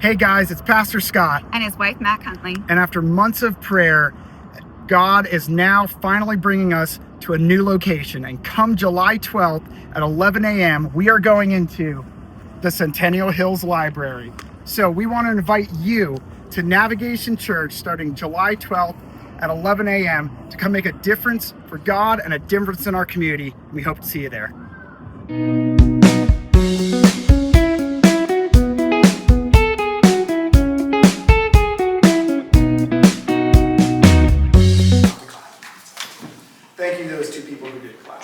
Hey guys, it's Pastor Scott. And his wife, Mac Huntley. And after months of prayer, God is now finally bringing us to a new location. And come July 12th at 11 a.m., we are going into the Centennial Hills Library. So we want to invite you to Navigation Church starting July 12th at 11 a.m. to come make a difference for God and a difference in our community. We hope to see you there. Thank you to those two people who did clap.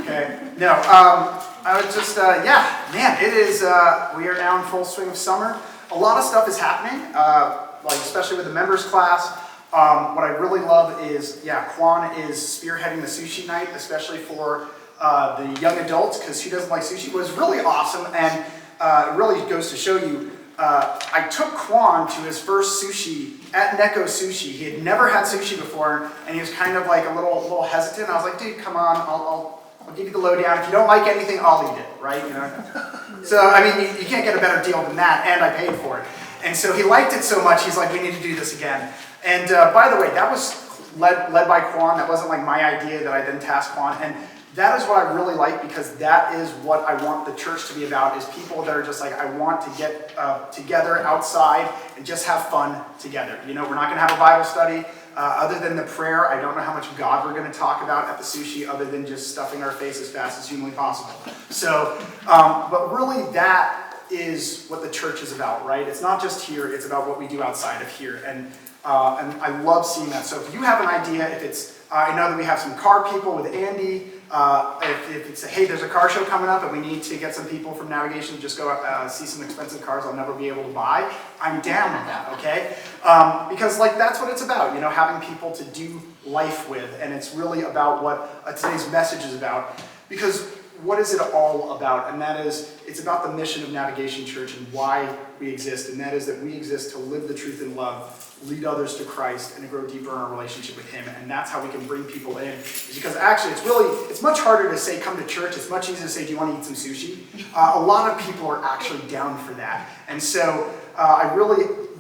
Okay. No, I was just, it is, we are now in full swing of summer. A lot of stuff is happening, like especially with the members class. What I really love is, Kwan is spearheading the sushi night, especially for the young adults, because who doesn't like sushi? It was really awesome, and it really goes to show you, I took Kwan to his first sushi at Neko Sushi. He had never had sushi before, and he was kind of like a little hesitant. I was like, dude, come on, I'll give you the lowdown. If you don't like anything, I'll eat it, right? You know. So I mean, you can't get a better deal than that, and I paid for it. And so he liked it so much, he's like, we need to do this again. And by the way, that was led by Kwan. That wasn't like my idea that I then tasked Kwan. And that is what I really like, because that is what I want the church to be about, is people that are just like, I want to get together outside and just have fun together. You know, we're not going to have a Bible study. Other than the prayer, I don't know how much God we're going to talk about at the sushi, other than just stuffing our face as fast as humanly possible. So, but really that is what the church is about, right? It's not just here, it's about what we do outside of here. And I love seeing that. So if you have an idea, if it's, I know that we have some car people with Andy. If it's, hey, there's a car show coming up and we need to get some people from Navigation to just go see some expensive cars I'll never be able to buy, I'm down with that, okay? Because like that's what it's about, you know, having people to do life with. And it's really about what today's message is about. Because what is it all about? And that is, it's about the mission of Navigation Church and why we exist. And that is that we exist to live the truth in love, lead others to Christ, and to grow deeper in our relationship with Him. And that's how we can bring people in. Is because actually, it's much harder to say, come to church. It's much easier to say, do you want to eat some sushi? A lot of people are actually down for that. And so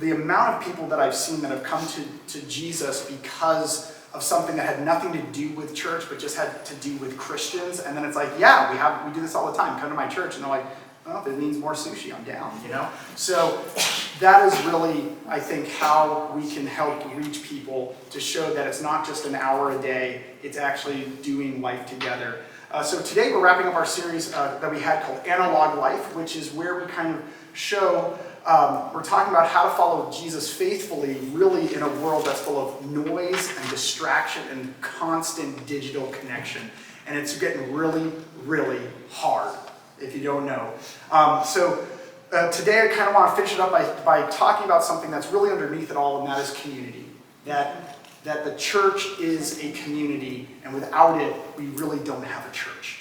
the amount of people that I've seen that have come to Jesus because of something that had nothing to do with church, but just had to do with Christians. And then it's like, we do this all the time. Come to my church. And they're like, well, if it means more sushi, I'm down, you know? So that is really, I think, how we can help reach people to show that it's not just an hour a day, it's actually doing life together. So today we're wrapping up our series that we had called Analog Life, which is where we kind of show, we're talking about how to follow Jesus faithfully, really in a world that's full of noise and distraction and constant digital connection. And it's getting really, really hard, if you don't know. So today I kind of want to finish it up by talking about something that's really underneath it all, and that is community. That the church is a community, and without it, we really don't have a church.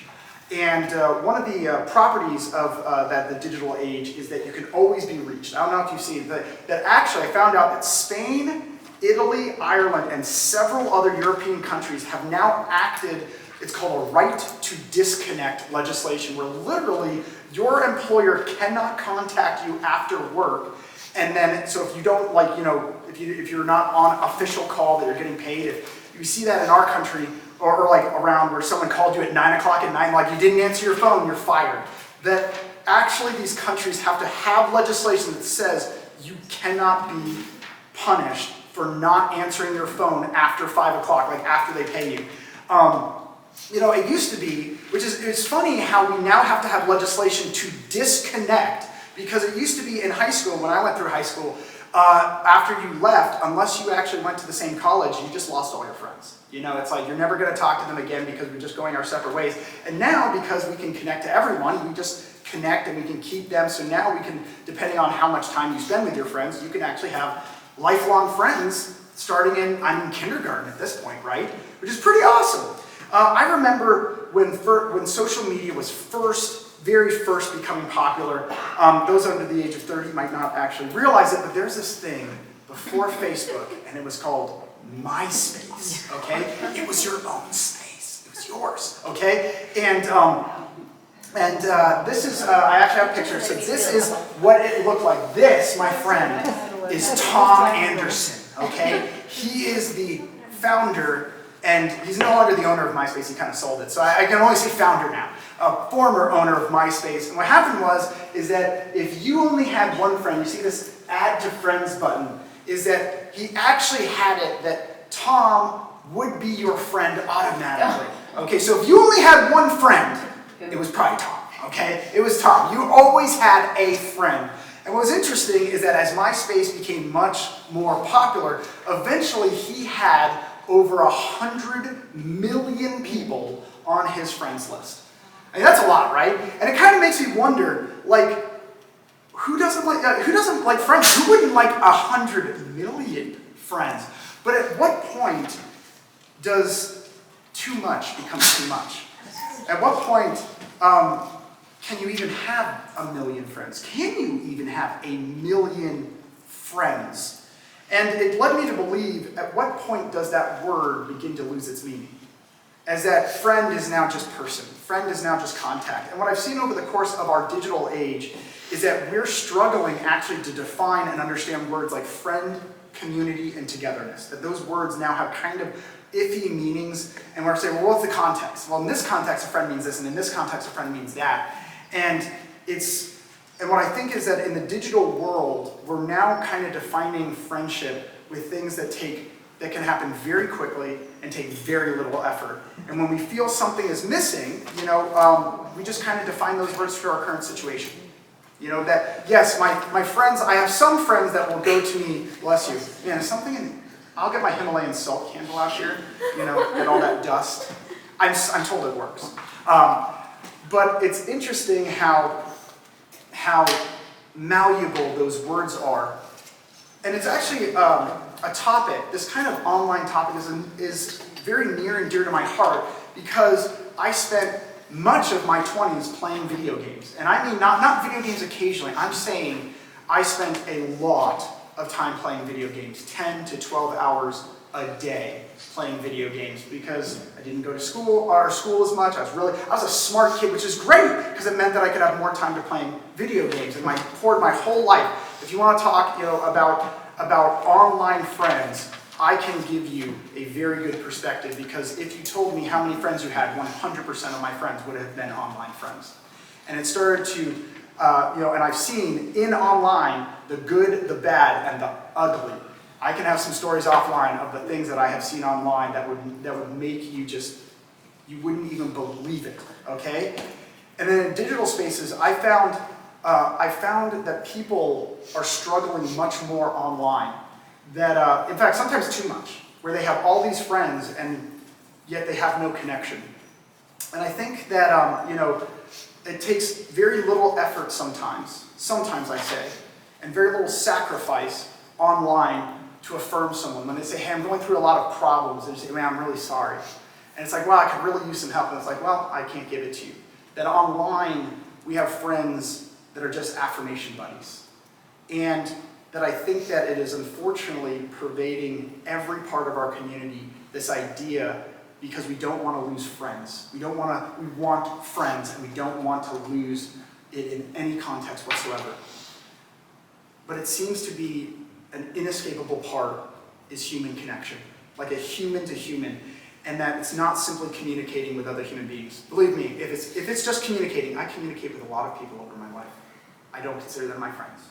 And one of the properties of the digital age is that you can always be reached. I don't know if you've seen that actually I found out that Spain, Italy, Ireland, and several other European countries have now acted. It's called a right to disconnect legislation, where literally your employer cannot contact you after work. And then, so if you don't, like, you know, if you're not on official call that you're getting paid, if you see that in our country, or like around where someone called you at 9 o'clock at night, like you didn't answer your phone, you're fired. That actually these countries have to have legislation that says you cannot be punished for not answering your phone after 5 o'clock, like after they pay you. You know, it used to be, it's funny how we now have to have legislation to disconnect, because it used to be in high school, when I went through high school, after you left, unless you actually went to the same college, you just lost all your friends. You know, it's like you're never going to talk to them again because we're just going our separate ways. And now, because we can connect to everyone, we just connect and we can keep them. So now we can, depending on how much time you spend with your friends, you can actually have lifelong friends starting I'm in kindergarten at this point, right? Which is pretty awesome. I remember when social media was very first becoming popular. Those under the age of 30 might not actually realize it, but there's this thing before Facebook, and it was called MySpace, okay? It was your own space. It was yours, okay? And And this is, I actually have pictures. So this is what it looked like. This, my friend, is Tom Anderson, okay? He is the founder, and he's no longer the owner of MySpace. He kind of sold it. So I can only say founder now. A former owner of MySpace. And what happened is that if you only had one friend, you see this add to friends button, is that he actually had it that Tom would be your friend automatically. Okay, so if you only had one friend, it was probably Tom, okay? It was Tom. You always had a friend. And what was interesting is that as MySpace became much more popular, eventually he had over 100 million people on his friends list. I mean, that's a lot, right? And it kind of makes me wonder, like, who doesn't like friends? Who wouldn't like 100 million friends? But at what point does too much become too much? At what point can you even have 1 million friends? Can you even have 1 million friends? And it led me to believe, at what point does that word begin to lose its meaning? As that friend is now just person. Friend is now just contact. And what I've seen over the course of our digital age is that we're struggling actually to define and understand words like friend, community, and togetherness. That those words now have kind of iffy meanings, and we're saying, well, what's the context? Well, in this context, a friend means this, and in this context, a friend means that. And what I think is that in the digital world, we're now kind of defining friendship with things that can happen very quickly and take very little effort. And when we feel something is missing, we just kind of define those words for our current situation. That, yes, my friends, I have some friends that will go to me, bless you, man, is something in, I'll get my Himalayan salt candle out here, get all that dust. I'm told it works. But it's interesting how malleable those words are. And it's actually a topic, this kind of online topic is very near and dear to my heart because I spent much of my 20s playing video games. And I mean not video games occasionally, I'm saying I spent a lot of time playing video games, 10 to 12 hours a day playing video games because I didn't go to school as much. I was a smart kid, which is great because it meant that I could have more time to playing video games. And I poured my whole life. If you want to talk, about online friends, I can give you a very good perspective because if you told me how many friends you had, 100% of my friends would have been online friends. And it started to, and I've seen in online the good, the bad, and the ugly. I can have some stories offline of the things that I have seen online that would make you you wouldn't even believe it, okay? And then in digital spaces, I found that people are struggling much more online. That, in fact, sometimes too much, where they have all these friends and yet they have no connection. And I think that, it takes very little effort sometimes I say, and very little sacrifice online to affirm someone. When they say, hey, I'm going through a lot of problems, and you say, man, I'm really sorry. And it's like, well, I could really use some help. And it's like, well, I can't give it to you. That online, we have friends that are just affirmation buddies. And that I think that it is unfortunately pervading every part of our community, this idea, because we don't want to lose friends. We want friends, and we don't want to lose it in any context whatsoever. But it seems to be an inescapable part is human connection, like a human to human, and that it's not simply communicating with other human beings. Believe me, if it's just communicating, I communicate with a lot of people over my life. I don't consider them my friends.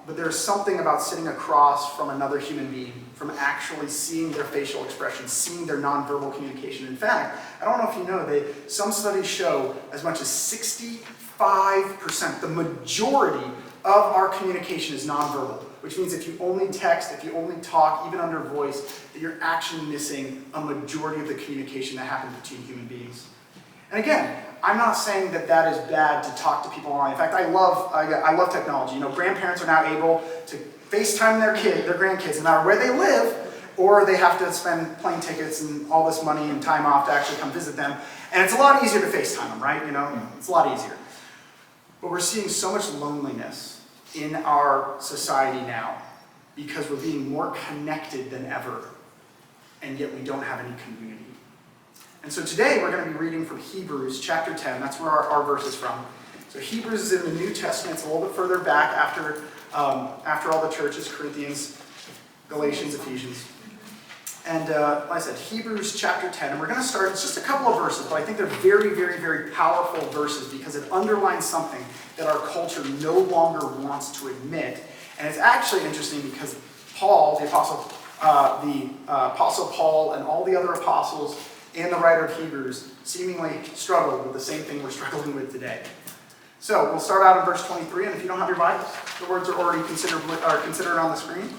But there's something about sitting across from another human being, from actually seeing their facial expressions, seeing their nonverbal communication. In fact, I don't know if you know, some studies show as much as 65%, the majority of our communication is nonverbal, which means if you only text, if you only talk, even under voice, that you're actually missing a majority of the communication that happens between human beings. And again, I'm not saying that that is bad to talk to people online. In fact, I love technology. Grandparents are now able to FaceTime their grandkids, no matter where they live, or they have to spend plane tickets and all this money and time off to actually come visit them. And it's a lot easier to FaceTime them, right? It's a lot easier. But we're seeing so much loneliness in our society now because we're being more connected than ever, and yet we don't have any community. And so today we're going to be reading from Hebrews chapter 10. That's where our verse is from. So Hebrews is in the New Testament. It's a little bit further back after all the churches, Corinthians, Galatians, Ephesians. And like I said, Hebrews chapter 10. And we're going to start, it's just a couple of verses, but I think they're very, very, very powerful verses because it underlines something that our culture no longer wants to admit. And it's actually interesting because Paul, the Apostle Paul and all the other apostles and the writer of Hebrews seemingly struggled with the same thing we're struggling with today. So we'll start out in verse 23, and if you don't have your Bibles, the words are already considered on the screen.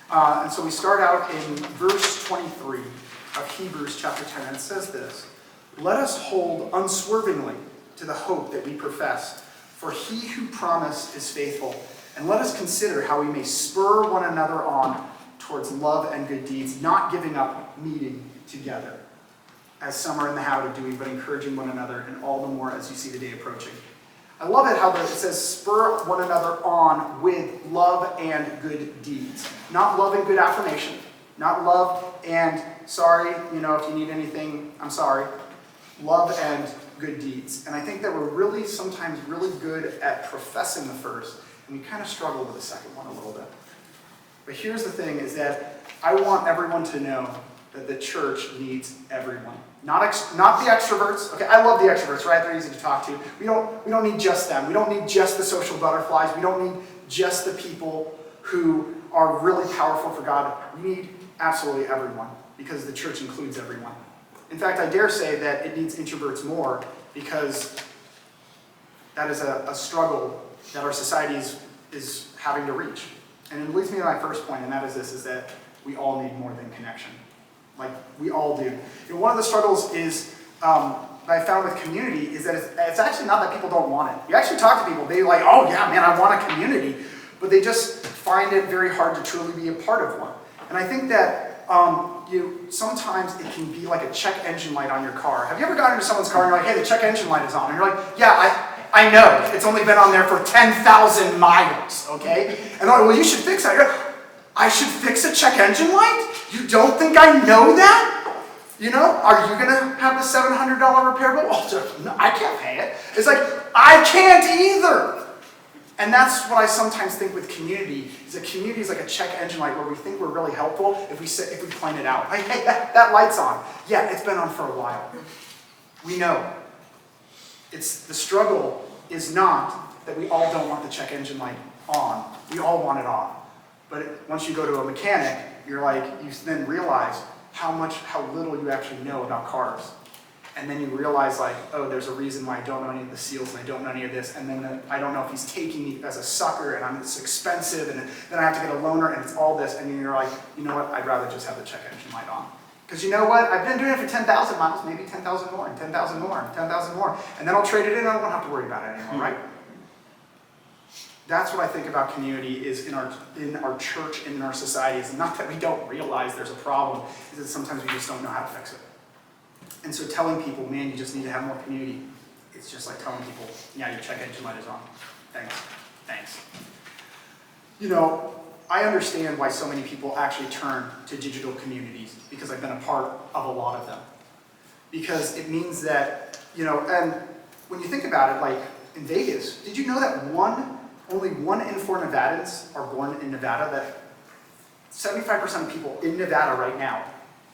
And so we start out in verse 23 of Hebrews chapter 10, and it says this: "Let us hold unswervingly to the hope that we profess, for he who promised is faithful. And let us consider how we may spur one another on towards love and good deeds, not giving up meeting together, as some are in the habit of doing, but encouraging one another, and all the more as you see the day approaching." I love it how it says spur one another on with love and good deeds. Not love and good affirmation. Not love and sorry, if you need anything, I'm sorry. Love and good deeds. And I think that we're sometimes really good at professing the first, and we kind of struggle with the second one a little bit. But here's the thing, is that I want everyone to know that the church needs everyone. Not the extroverts. Okay, I love the extroverts, right? They're easy to talk to. We don't need just them. We don't need just the social butterflies. We don't need just the people who are really powerful for God. We need absolutely everyone, because the church includes everyone. In fact, I dare say that it needs introverts more, because that is a struggle that our society is having to reach. And it leads me to my first point, and that is this, is that we all need more than connection. Like, we all do. One of the struggles that I found with community is that it's actually not that people don't want it. You actually talk to people, they're like, oh yeah, man, I want a community. But they just find it very hard to truly be a part of one. And I think that sometimes it can be like a check engine light on your car. Have you ever gotten into someone's car and you're like, hey, the check engine light is on? And you're like, yeah, I know. It's only been on there for 10,000 miles, okay? And they're like, well, you should fix that. You're like, I should fix a check engine light? You don't think I know that? Are you going to have the $700 repair bill? Oh, no, I can't pay it. It's like, I can't either. And that's what I sometimes think with community, is that community is like a check engine light where we think we're really helpful if we point it out. Like, hey, that light's on. Yeah, it's been on for a while. We know. The struggle is not that we all don't want the check engine light on. We all want it off. But once you go to a mechanic, you then realize how little you actually know about cars. And then you realize there's a reason why I don't know any of the seals and I don't know any of this. And then I don't know if he's taking me as a sucker and it's expensive and then I have to get a loaner and it's all this. And then you're like, you know what, I'd rather just have the check engine light on. Because you know what, I've been doing it for 10,000 miles, maybe 10,000 more and 10,000 more and 10,000 more. And then I'll trade it in and I won't have to worry about it anymore, right? That's what I think about community is in our church and in our society. It's not that we don't realize there's a problem, it's that sometimes we just don't know how to fix it. And so telling people, man, you just need to have more community, it's just like telling people, yeah, your check engine light is on. Thanks. I understand why so many people actually turn to digital communities, because I've been a part of a lot of them. Because it means that, and when you think about it, like in Vegas, did you know that only 1 in 4 Nevadans are born in Nevada? That 75% of people in Nevada right now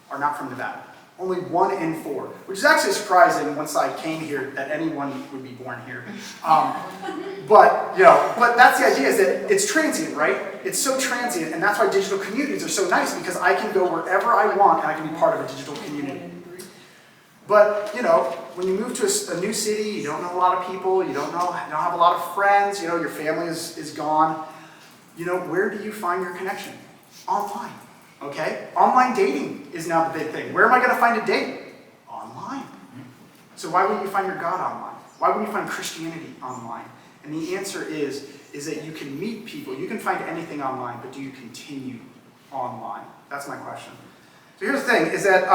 are not from Nevada. Only 1 in 4, which is actually surprising once I came here that anyone would be born here. But that's the idea, is that it's transient, right? It's so transient, and that's why digital communities are so nice, because I can go wherever I want and I can be part of a digital community. But, when you move to a new city, you don't know a lot of people, you don't have a lot of friends, your family is gone. Where do you find your connection? Online, okay? Online dating is now the big thing. Where am I going to find a date? Online. So why wouldn't you find your God online? Why wouldn't you find Christianity online? And the answer is that you can meet people, you can find anything online, but do you continue online? That's my question. So here's the thing, is that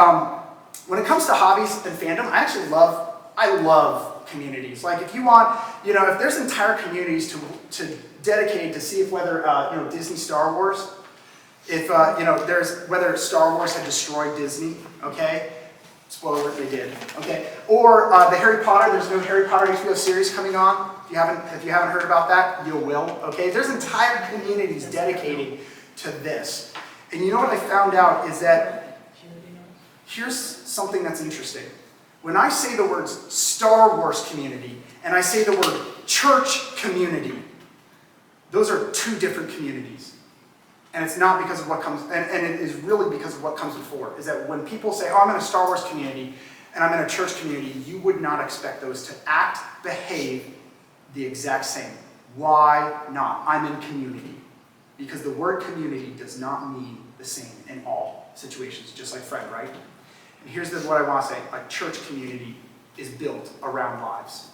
when it comes to hobbies and fandom, I love communities. Like if you want, if there's entire communities to dedicate to see if whether, Disney Star Wars, if, whether Star Wars had destroyed Disney, okay? Spoiler alert, they did. Okay. Or the Harry Potter, there's no Harry Potter HBO series coming on. If you haven't heard about that, you will. Okay. There's entire communities dedicated to this. And you know what I found out is that here's something that's interesting. When I say the words Star Wars community and I say the word church community, those are two different communities. And it's not because of what comes, and it is really because of what comes before, is that when people say, oh, I'm in a Star Wars community and I'm in a church community, you would not expect those to act, behave the exact same. Why not? I'm in community. Because the word community does not mean the same in all situations, just like friend, right? And here's what I want to say. A church community is built around lives.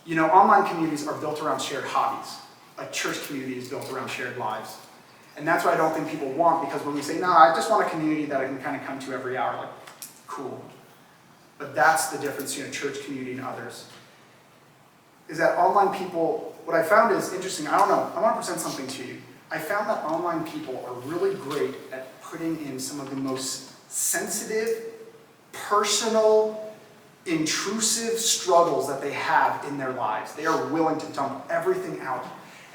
You know, online communities are built around shared hobbies. A church community is built around shared lives. And that's what I don't think people want, because when we say, no, I just want a community that I can kind of come to every hour, like, cool. But that's the difference between a church community and others. Is that online people, what I found is interesting, I don't know, I want to present something to you. I found that online people are really great at putting in some of the most sensitive, personal, intrusive struggles that they have in their lives. They are willing to dump everything out.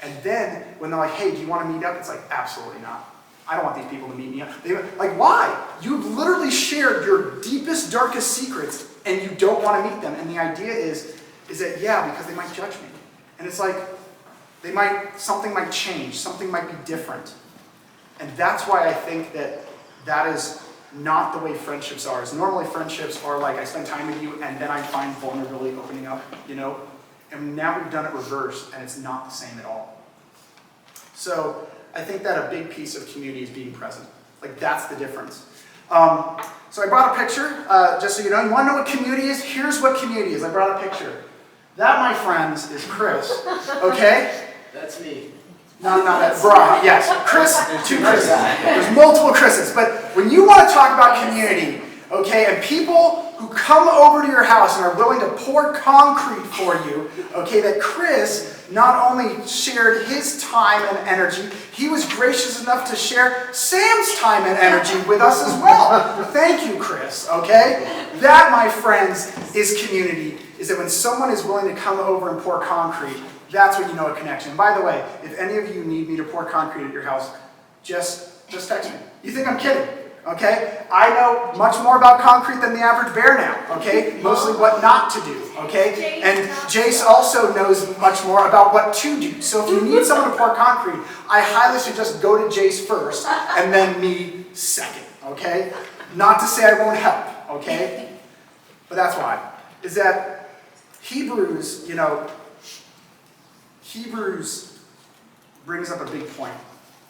And then, when they're like, hey, do you want to meet up? It's like, absolutely not. I don't want these people to meet me up. Like, why? You've literally shared your deepest, darkest secrets, and you don't want to meet them. And the idea is that, yeah, because they might judge me. And it's like, something might change, something might be different. And that's why I think that is not the way friendships are. Is normally friendships are like, I spend time with you, and then I find vulnerability opening up, you know? And now we've done it reversed, and it's not the same at all. So I think that a big piece of community is being present. Like, that's the difference. So I brought a picture, just so you know. You want to know what community is? Here's what community is. I brought a picture. That, my friends, is Chris. Okay? That's me. Not that. Brian, yes. Chris, two Chris's. There's multiple Chris's. But when you want to talk about community, okay, and people who come over to your house and are willing to pour concrete for you, okay, that Chris not only shared his time and energy, he was gracious enough to share Sam's time and energy with us as well. Thank you, Chris, okay? That, my friends, is community, is that when someone is willing to come over and pour concrete, that's when you know a connection. And by the way, if any of you need me to pour concrete at your house, just text me. You think I'm kidding? Okay? I know much more about concrete than the average bear now, okay? Mostly what not to do, okay? And Jace also knows much more about what to do. So if you need someone to pour concrete, I highly suggest go to Jace first and then me second, okay? Not to say I won't help, okay? But that's why. Is that Hebrews, you know, Hebrews brings up a big point.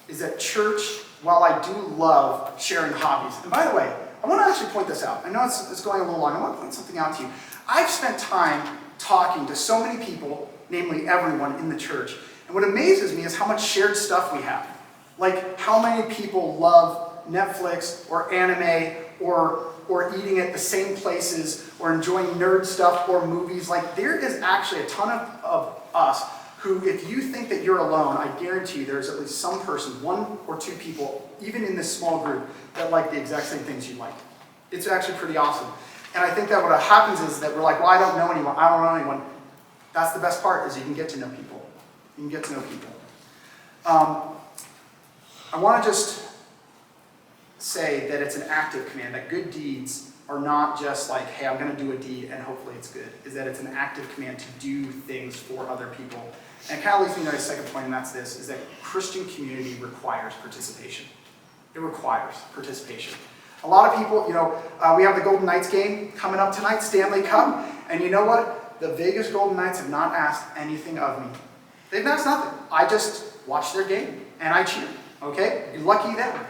Is that church, while I do love sharing hobbies, and by the way, I want to actually point this out. I know it's going a little long. I want to point something out to you. I've spent time talking to so many people, namely everyone in the church, and what amazes me is how much shared stuff we have. Like how many people love Netflix or anime or eating at the same places or enjoying nerd stuff or movies. Like there is actually a ton of us who, if you think that you're alone, I guarantee you there's at least some person, one or two people, even in this small group, that like the exact same things you like. It's actually pretty awesome. And I think that what happens is that we're like, well, I don't know anyone. That's the best part, is you can get to know people. You can get to know people. I want to just say that it's an active command, that good deeds are not just like, hey, I'm going to do a deed and hopefully it's good. Is that it's an active command to do things for other people. And it kind of leads me to my second point, and that's this, is that Christian community requires participation. It requires participation. A lot of people, you know, we have the Golden Knights game coming up tonight, Stanley Cup, and you know what? The Vegas Golden Knights have not asked anything of me. They've asked nothing. I just watch their game, and I cheer, okay? Lucky them.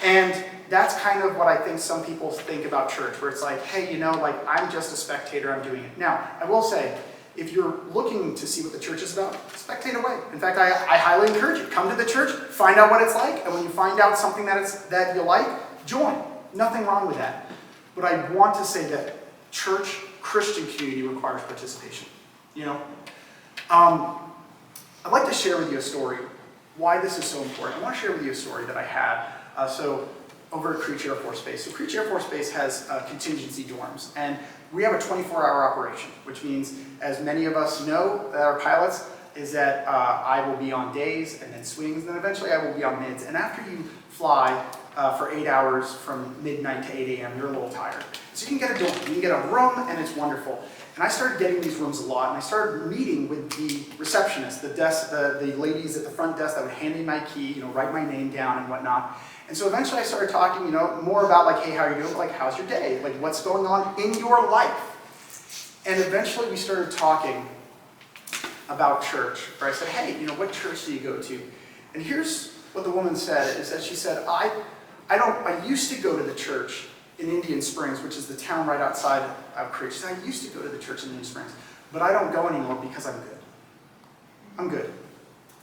And that's kind of what I think some people think about church, where it's like, hey, you know, like, I'm just a spectator, I'm doing it. Now, I will say, if you're looking to see what the church is about, spectate away. In fact, I highly encourage you, come to the church, find out what it's like, and when you find out something that you like, join. Nothing wrong with that. But I want to say that church, Christian community requires participation. You know? I'd like to share with you a story, why this is so important. I want to share with you a story that I had. So over at Creech Air Force Base. So Creech Air Force Base has contingency dorms, and we have a 24-hour operation, which means, as many of us know that are pilots, is that I will be on days and then swings, and then eventually I will be on mids. And after you fly for 8 hours from midnight to 8 a.m., you're a little tired. So you can get a dorm, you can get a room, and it's wonderful. And I started getting these rooms a lot, and I started meeting with the receptionist, the ladies at the front desk that would hand me my key, write my name down and whatnot. And so eventually I started talking, more about like, hey, how are you doing? Like, how's your day? Like, what's going on in your life? And eventually we started talking about church, where I said, hey, what church do you go to? And here's what the woman said, is that she said, I used to go to the church in Indian Springs, which is the town right outside of Creech. She said, I used to go to the church in Indian Springs, but I don't go anymore because I'm good. I'm good.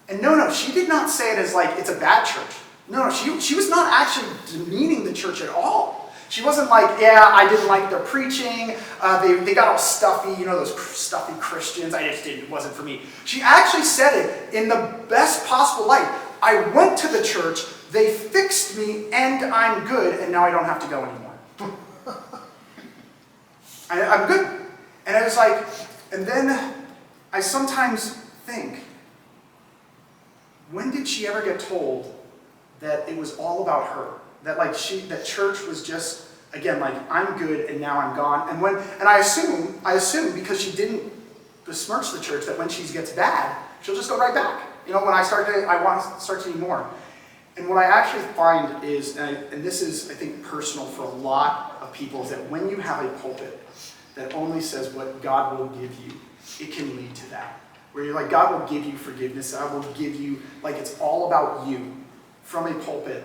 And no, she did not say it as like, it's a bad church. No, she was not actually demeaning the church at all. She wasn't like, yeah, I didn't like their preaching, they got all stuffy, those stuffy Christians, it wasn't for me. She actually said it in the best possible light. I went to the church, they fixed me, and I'm good, and now I don't have to go anymore. I'm good. And I was like, and then I sometimes think, when did she ever get told that it was all about her? That church was just, again, like, I'm good and now I'm gone. And I assume because she didn't besmirch the church, that when she gets bad, she'll just go right back. When I want to start to do more. And what I actually find is, and this is, I think, personal for a lot of people, is that when you have a pulpit that only says what God will give you, it can lead to that. Where you're like, God will give you forgiveness, God will give you, like, it's all about you, from a pulpit,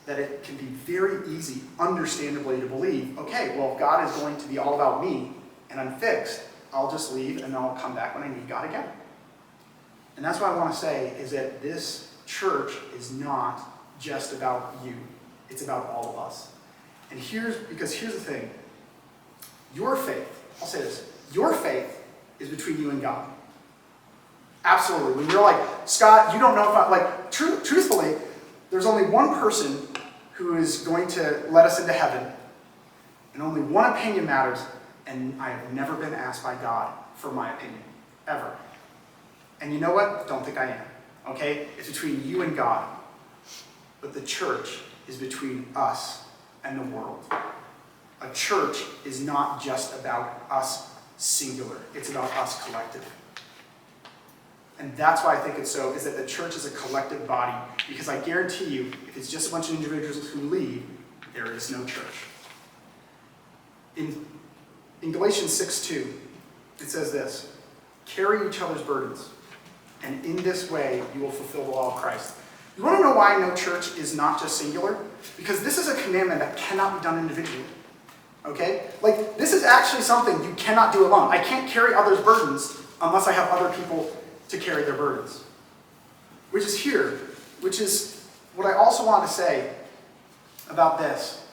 that it can be very easy, understandably, to believe, okay, well, if God is going to be all about me, and I'm fixed, I'll just leave, and then I'll come back when I need God again. And that's what I want to say, is that this church is not just about you. It's about all of us. And here's the thing. Your faith, I'll say this, your faith is between you and God. Absolutely. When you're like, Scott, you don't know if truthfully, there's only one person who is going to let us into heaven, and only one opinion matters, and I have never been asked by God for my opinion, ever. And you know what? Don't think I am. Okay? It's between you and God. But the church is between us and the world. A church is not just about us singular. It's about us collective. And that's why I think it's so, is that the church is a collective body. Because I guarantee you, if it's just a bunch of individuals who leave, there is no church. In Galatians 6:2, it says this, carry each other's burdens, and in this way you will fulfill the law of Christ. You want to know why no church is not just singular? Because this is a commandment that cannot be done individually. Okay? Like, this is actually something you cannot do alone. I can't carry others' burdens unless I have other people to carry their burdens. Which is what I also want to say about this.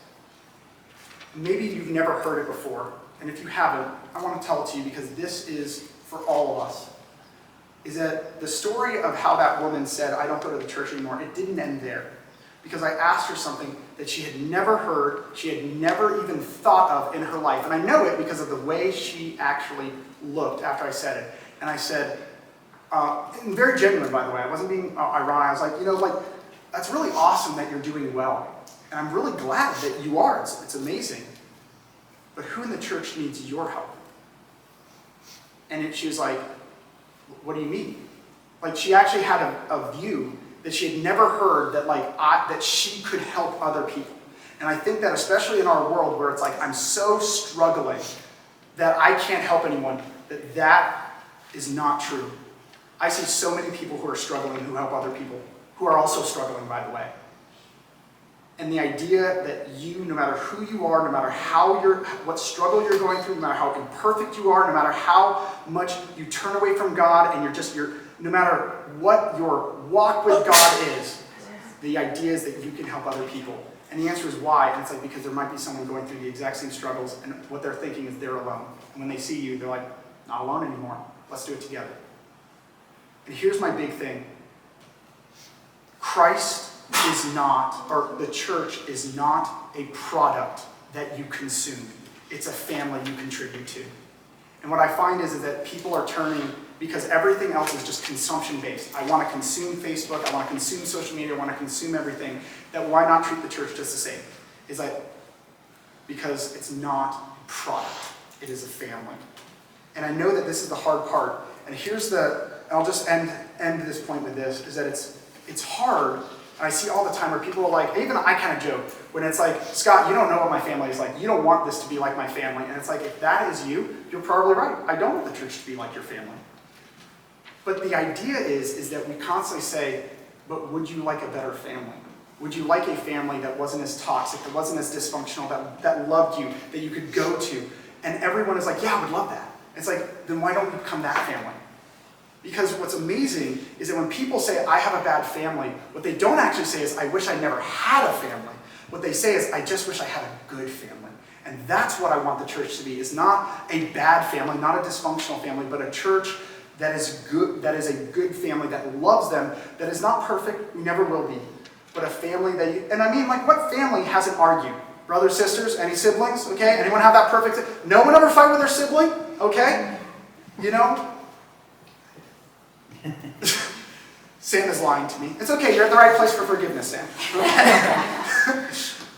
Maybe you've never heard it before, and if you haven't, I want to tell it to you because this is for all of us. Is that the story of how that woman said, I don't go to the church anymore, it didn't end there. Because I asked her something that she had never heard, she had never even thought of in her life. And I know it because of the way she actually looked after I said it. And I said, and very genuine, by the way, I wasn't being ironic, I was like, that's really awesome that you're doing well. And I'm really glad that you are, it's amazing. But who in the church needs your help? And she was like, what do you mean? Like, she actually had a view that she had never heard, that that she could help other people. And I think that especially in our world where it's like, I'm so struggling that I can't help anyone, that is not true. I see so many people who are struggling who help other people, who are also struggling, by the way. And the idea that you, no matter who you are, no matter what struggle you're going through, no matter how imperfect you are, no matter how much you turn away from God, and no matter what your walk with God is, the idea is that you can help other people. And the answer is why? And it's like, because there might be someone going through the exact same struggles, and what they're thinking is they're alone. And when they see you, they're like, not alone anymore. Let's do it together. And here's my big thing. Christ is not, or the church is not a product that you consume. It's a family you contribute to. And what I find is that people are turning, because everything else is just consumption-based. I want to consume Facebook, I want to consume social media, I want to consume everything, that why not treat the church just the same? Is that because it's not a product, it is a family. And I know that this is the hard part. And here's the, I'll just end this point with this, is that it's hard. And I see all the time where people are like, even I kind of joke, when it's like, Scott, you don't know what my family is like. You don't want this to be like my family. And it's like, if that is you, you're probably right. I don't want the church to be like your family. But the idea is that we constantly say, but would you like a better family? Would you like a family that wasn't as toxic, that wasn't as dysfunctional, that loved you, that you could go to? And everyone is like, yeah, I would love that. It's like, then why don't you become that family? Because what's amazing is that when people say, I have a bad family, what they don't actually say is, I wish I never had a family. What they say is, I just wish I had a good family. And that's what I want the church to be, is not a bad family, not a dysfunctional family, but a church that is good, that is a good family, that loves them, that is not perfect, we never will be, but a family that you, and I mean, like, what family hasn't argued? Brothers, sisters, any siblings, okay? Anyone have that perfect, no one ever fight with their sibling, okay? You know? Sam is lying to me. It's okay, you're at the right place for forgiveness, Sam.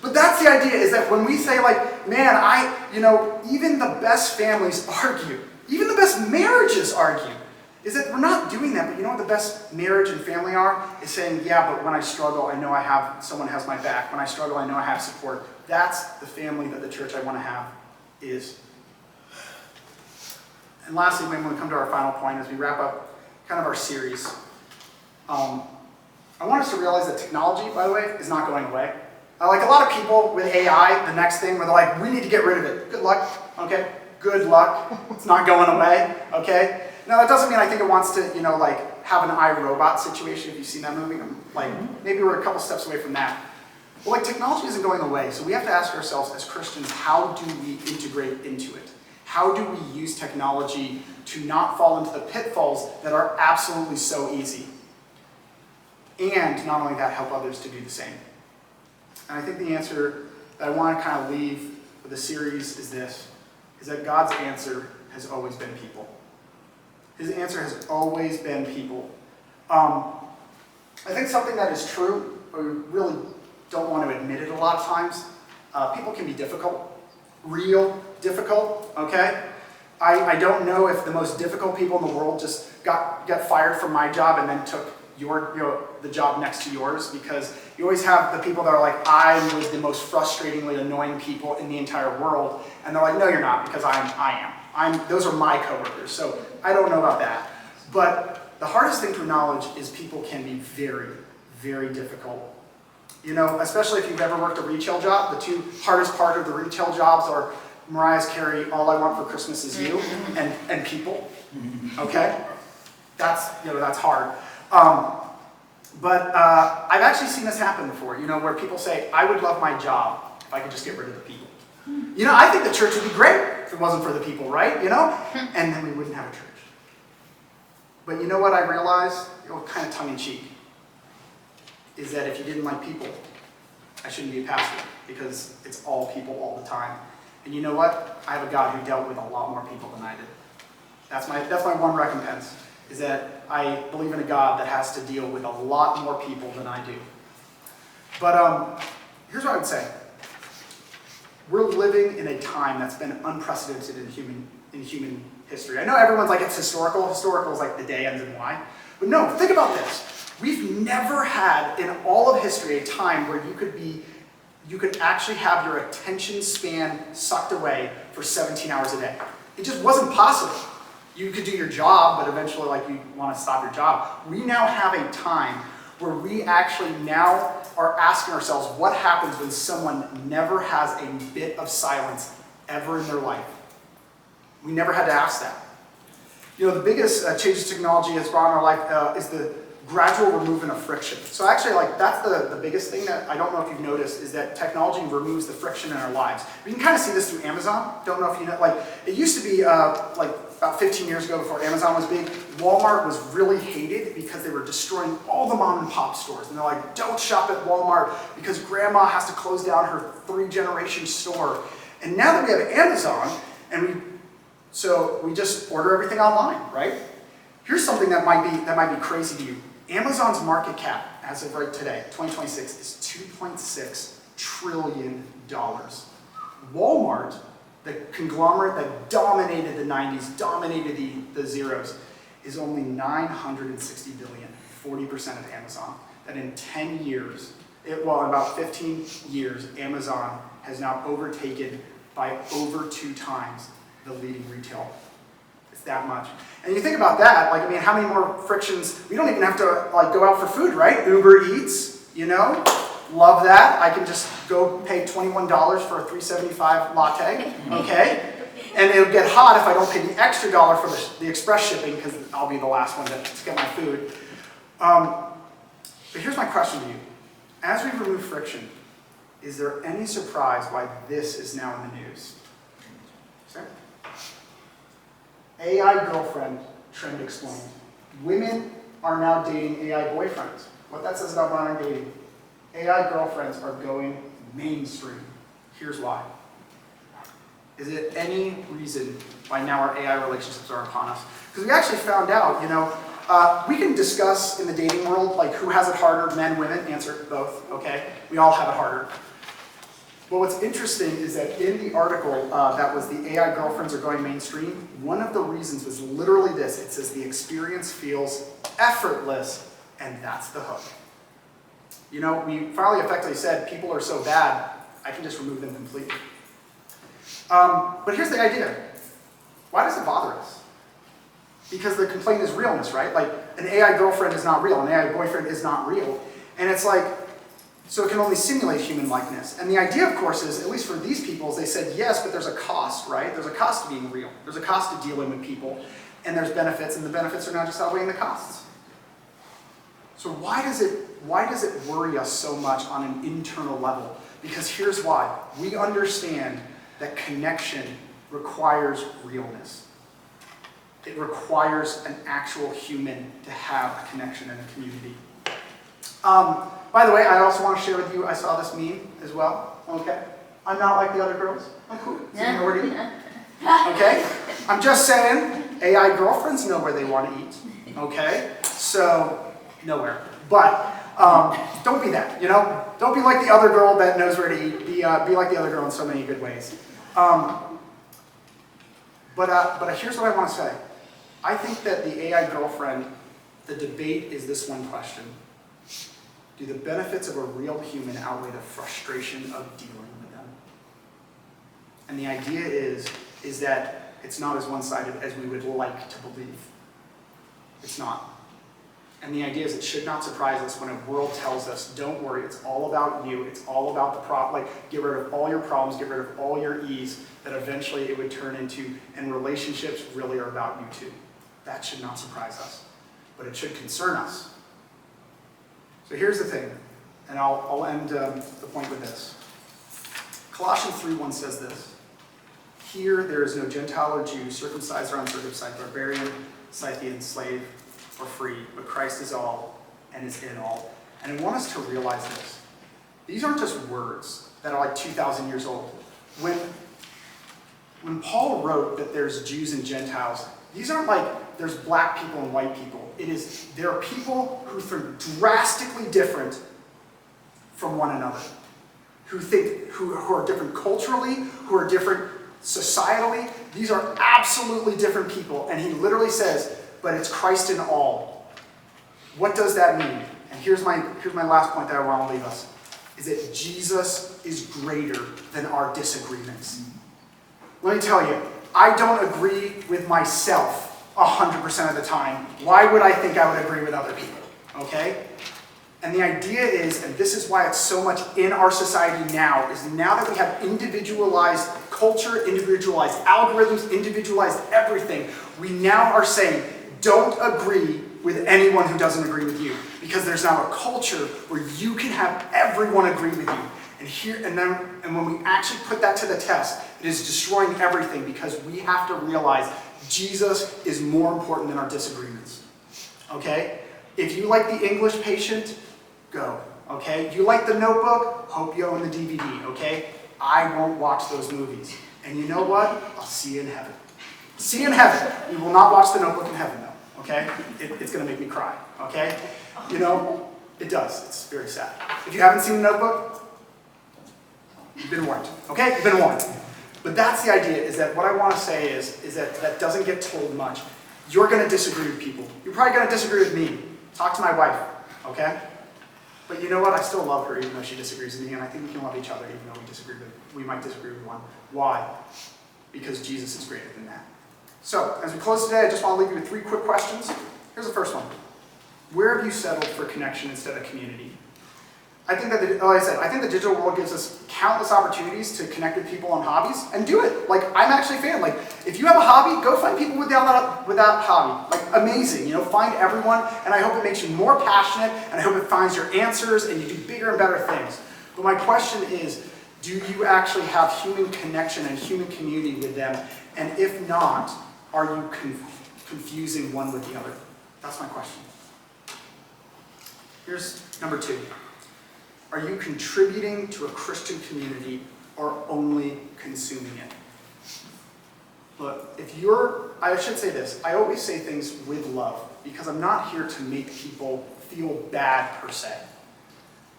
But that's the idea, is that when we say, like, man, even the best families argue, even the best marriages argue, is that we're not doing that. But you know what the best marriage and family are? Is saying, yeah, but when I struggle, I know someone has my back. When I struggle, I know I have support. That's the family that the church I want to have is. And lastly, when we come to our final point, as we wrap up kind of our series, I want us to realize that technology, by the way, is not going away. Like a lot of people with AI, the next thing where they're like, we need to get rid of it. Good luck, okay? Good luck. It's not going away, okay? Now, that doesn't mean I think it wants to, have an iRobot situation, if you've seen that movie. Maybe we're a couple steps away from that. But technology isn't going away, so we have to ask ourselves as Christians, how do we integrate into it? How do we use technology to not fall into the pitfalls that are absolutely so easy? And not only that, help others to do the same. And I think the answer that I want to kind of leave with the series is this, is that God's answer has always been people. His answer has always been people. I think something that is true, but we really don't want to admit it a lot of times, people can be difficult, real difficult, okay? I don't know if the most difficult people in the world just got fired from my job and then took the job next to yours, because you always have the people that are like, I was the most frustratingly annoying people in the entire world, and they're like, no, you're not, because I am. Those are my coworkers, so I don't know about that. But the hardest thing to acknowledge is people can be very, very difficult. Especially if you've ever worked a retail job, the two hardest part of the retail jobs are Mariah Carey, All I Want for Christmas Is You, and people, okay? That's hard. But I've actually seen this happen before, where people say, I would love my job if I could just get rid of the people. I think the church would be great if it wasn't for the people, right? And then we wouldn't have a church. But you know what I realized, kind of tongue-in-cheek, is that if you didn't like people, I shouldn't be a pastor, because it's all people all the time. And you know what? I have a God who dealt with a lot more people than I did. That's my one recompense, is that I believe in a God that has to deal with a lot more people than I do. But here's what I would say. We're living in a time that's been unprecedented in human history. I know everyone's like, it's historical. Historical is like the day ends in Y. But no, think about this. We've never had in all of history a time where you could actually have your attention span sucked away for 17 hours a day. It just wasn't possible. You could do your job, but eventually you want to stop your job. We now have a time where we actually now are asking ourselves, what happens when someone never has a bit of silence ever in their life? We never had to ask that. The biggest changes technology has brought in our life is the gradual removal of friction. So actually, that's the biggest thing that I don't know if you've noticed, is that technology removes the friction in our lives. We can kind of see this through Amazon. Don't know if you know, it used to be about 15 years ago, before Amazon was big, Walmart was really hated because they were destroying all the mom and pop stores. And they're like, don't shop at Walmart because grandma has to close down her 3-generation store. And now that we have Amazon, so we just order everything online, right? Here's something that might be crazy to you. Amazon's market cap, as of right today, 2026, is $2.6 trillion. Walmart, the conglomerate that dominated the 90s, dominated the zeros, is only $960 billion, 40% of Amazon. That in 10 years, in about 15 years, Amazon has now overtaken by over 2 times the leading retail. It's that much. And you think about that, like, I mean, how many more frictions? We don't even have to like go out for food, right? Uber Eats, you know? Love that. I can just go pay $21 for a $3.75 latte, okay? And it'll get hot if I don't pay the extra dollar for the express shipping, because I'll be the last one to get my food. But here's my question to you. As we remove friction, is there any surprise why this is now in the news? Sir? AI girlfriend trend explained. Women are now dating AI boyfriends. What that says about modern dating. AI girlfriends are going mainstream. Here's why. Is it any reason why now our AI relationships are upon us? Because we actually found out, you know, we can discuss in the dating world, like who has it harder, men, women, answer both, okay? We all have it harder. But what's interesting is that in the article that was the AI girlfriends are going mainstream, one of the reasons was literally this. It says the experience feels effortless, and that's the hook. You know, we finally effectively said people are so bad, I can just remove them completely. But here's the idea. Why does it bother us? Because the complaint is realness, right? Like, an AI girlfriend is not real, an AI boyfriend is not real. And it's like, so it can only simulate human likeness. And the idea, of course, is, at least for these people, is they said, yes, but there's a cost, right? There's a cost to being real. There's a cost to dealing with people. And there's benefits, and the benefits are now just outweighing the costs. So why does it worry us so much on an internal level? Because here's why. We understand that connection requires realness. It requires an actual human to have a connection in a community. By the way, I also want to share with you, I saw this meme as well, okay? I'm not like the other girls. I'm cool. Seniority. Okay? I'm just saying, AI girlfriends know where they want to eat, okay? So, nowhere. But don't be that, you know? Don't be like the other girl that knows where to eat. Be like the other girl in so many good ways. But here's what I want to say. I think that the AI girlfriend, the debate is this one question. Do the benefits of a real human outweigh the frustration of dealing with them? And the idea is that it's not as one-sided as we would like to believe. It's not. And the idea is it should not surprise us when a world tells us, don't worry, it's all about you, it's all about the problem, like get rid of all your problems, get rid of all your ease, that eventually it would turn into, and relationships really are about you too. That should not surprise us, but it should concern us. So here's the thing, and I'll end the point with this. Colossians 3:1 says this. Here there is no Gentile or Jew, circumcised or uncircumcised, barbarian, Scythian, slave, or free, but Christ is all and is in all. And I want us to realize this. These aren't just words that are like 2,000 years old. When Paul wrote that there's Jews and Gentiles, these aren't like there's black people and white people. There are people who are drastically different from one another, who are different culturally, who are different societally. These are absolutely different people. And he literally says, but it's Christ in all. What does that mean? And here's my last point that I want to leave us, is that Jesus is greater than our disagreements. Let me tell you, I don't agree with myself 100% of the time. Why would I think I would agree with other people? Okay? And the idea is, and this is why it's so much in our society now, is now that we have individualized culture, individualized algorithms, individualized everything, we now are saying, don't agree with anyone who doesn't agree with you. Because there's now a culture where you can have everyone agree with you. And when we actually put that to the test, it is destroying everything, because we have to realize Jesus is more important than our disagreements. Okay? If you like The English Patient, go. Okay? You like The Notebook, hope you own the DVD. Okay? I won't watch those movies. And you know what? I'll see you in heaven. See you in heaven. We will not watch The Notebook in heaven, though. Okay? It's going to make me cry. Okay? You know, it does. It's very sad. If you haven't seen The Notebook, you've been warned. Okay? You've been warned. But that's the idea, is that what I want to say is that doesn't get told much. You're going to disagree with people. You're probably going to disagree with me. Talk to my wife. Okay? But you know what? I still love her even though she disagrees with me, and I think we can love each other even though we might disagree with one. Why? Because Jesus is greater than that. So, as we close today, I just want to leave you with 3 quick questions. Here's the first one. Where have you settled for connection instead of community? I think that, I think the digital world gives us countless opportunities to connect with people on hobbies, and do it. Like, I'm actually a fan. Like, if you have a hobby, go find people with that hobby. Like, amazing. You know, find everyone, and I hope it makes you more passionate, and I hope it finds your answers, and you do bigger and better things. But my question is, do you actually have human connection and human community with them? And if not, are you confusing one with the other? That's my question. Here's number 2. Are you contributing to a Christian community or only consuming it? Look, I should say this, I always say things with love, because I'm not here to make people feel bad per se.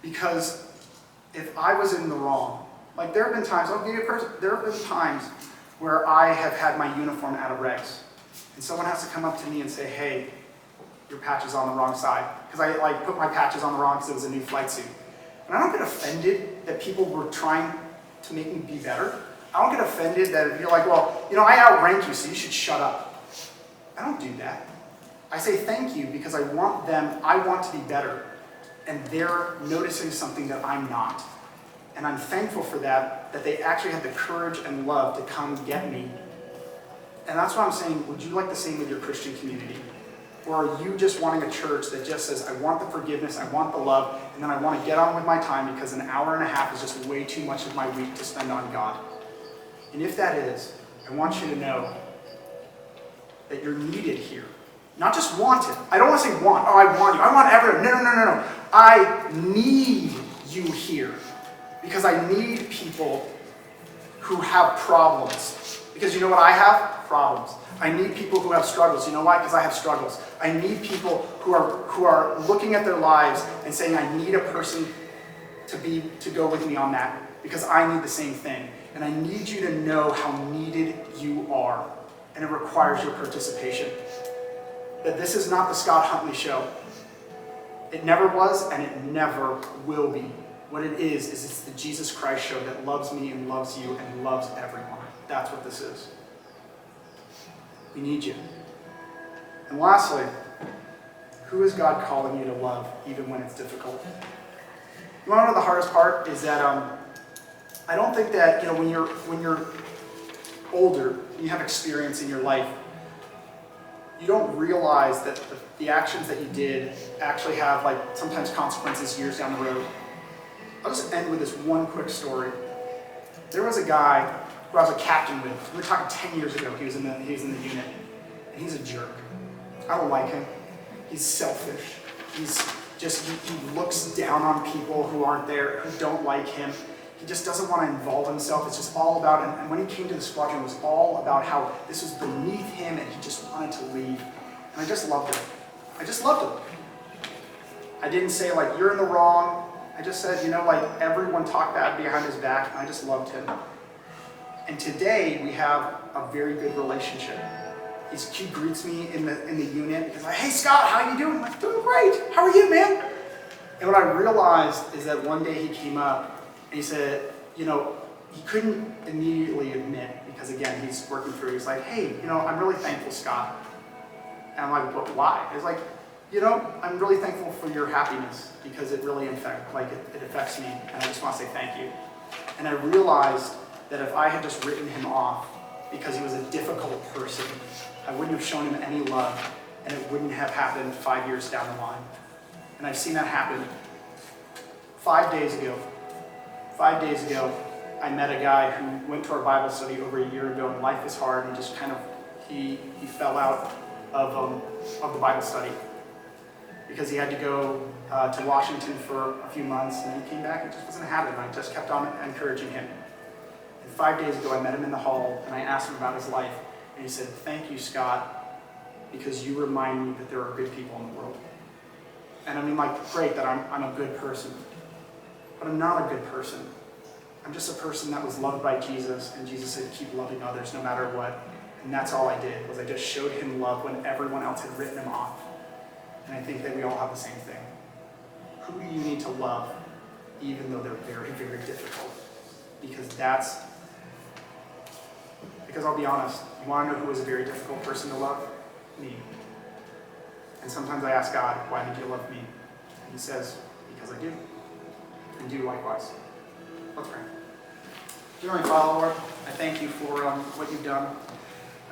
Because if I was in the wrong, like there have been times, there have been times where I have had my uniform out of regs, and someone has to come up to me and say, hey, your patch is on the wrong side. Because I put my patches on the wrong because it was a new flight suit. And I don't get offended that people were trying to make me be better. I don't get offended that you're like, well, you know, I outrank you, so you should shut up. I don't do that. I say thank you because I want to be better. And they're noticing something that I'm not. And I'm thankful for that they actually had the courage and love to come get me. And that's why I'm saying, would you like the same with your Christian community? Or are you just wanting a church that just says, I want the forgiveness, I want the love, and then I want to get on with my time because an hour and a half is just way too much of my week to spend on God? And if that is, I want you to know that you're needed here. Not just wanted. I don't want to say want. Oh, I want you. I want everyone. No. I need you here. Because I need people who have problems. Because you know what I have? Problems. I need people who have struggles. You know why? Because I have struggles. I need people who are looking at their lives and saying, I need a person to go with me on that. Because I need the same thing. And I need you to know how needed you are. And it requires your participation. That this is not the Scott Huntley show. It never was, and it never will be. What it is it's the Jesus Christ show that loves me and loves you and loves everyone. That's what this is. We need you. And lastly, who is God calling you to love even when it's difficult? You want to know the hardest part is that I don't think that, when you're older, you have experience in your life, you don't realize that the actions that you did actually have sometimes consequences years down the road. I'll just end with this one quick story. There was a guy who I was a captain with. We were talking 10 years ago. He was in the unit, and he's a jerk. I don't like him. He's selfish. He looks down on people who aren't there, who don't like him. He just doesn't want to involve himself. It's just all about him. And when he came to the squadron, it was all about how this was beneath him, and he just wanted to leave. And I just loved him. I just loved him. I didn't say you're in the wrong. I just said, everyone talked bad behind his back, and I just loved him. And today, we have a very good relationship. He greets me in the unit. He's like, hey, Scott, how you doing? I'm like, doing great. How are you, man? And what I realized is that one day he came up, and he said, he couldn't immediately admit, because again, he's working through, he's like, hey, I'm really thankful, Scott. And I'm like, but why? He's like, I'm really thankful for your happiness because it really it affects me, and I just want to say thank you. And I realized that if I had just written him off because he was a difficult person, I wouldn't have shown him any love, and it wouldn't have happened 5 years down the line. And I've seen that happen. 5 days ago, I met a guy who went to our Bible study over a year ago, and life is hard, and he fell out of the Bible study because he had to go to Washington for a few months, and he came back and just wasn't having it. And I just kept on encouraging him. And 5 days ago, I met him in the hall, and I asked him about his life, and he said, "Thank you, Scott, because you remind me that there are good people in the world." And I mean, like, great that I'm a good person, but I'm not a good person. I'm just a person that was loved by Jesus, and Jesus said, keep loving others no matter what. And that's all I did, was I just showed him love when everyone else had written him off. And I think that we all have the same thing. Who do you need to love, even though they're very, very difficult? Because I'll be honest, you want to know who was a very difficult person to love? Me. And sometimes I ask God, why did you love me? And he says, because I do. And do likewise. Let's pray. Dear Heavenly Father, Lord, I thank you for what you've done.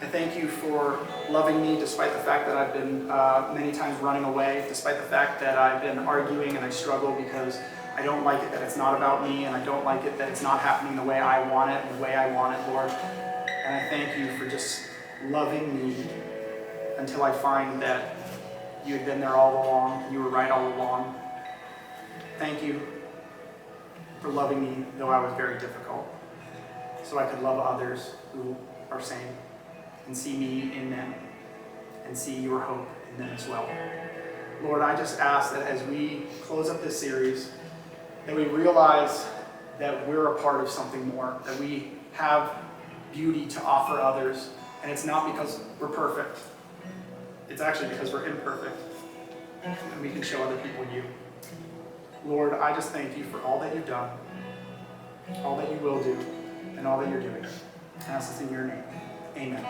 I thank you for loving me despite the fact that I've been many times running away, despite the fact that I've been arguing and I struggle because I don't like it that it's not about me, and I don't like it that it's not happening the way I want it and the way I want it, Lord. And I thank you for just loving me until I find that you had been there all along, and you were right all along. Thank you for loving me, though I was very difficult, so I could love others who are sane and see me in them and see your hope in them as well. Lord, I just ask that as we close up this series, that we realize that we're a part of something more, that we have beauty to offer others, and it's not because we're perfect. It's actually because we're imperfect, and we can show other people you. Lord, I just thank you for all that you've done, all that you will do, and all that you're doing. I ask this in your name. Amen.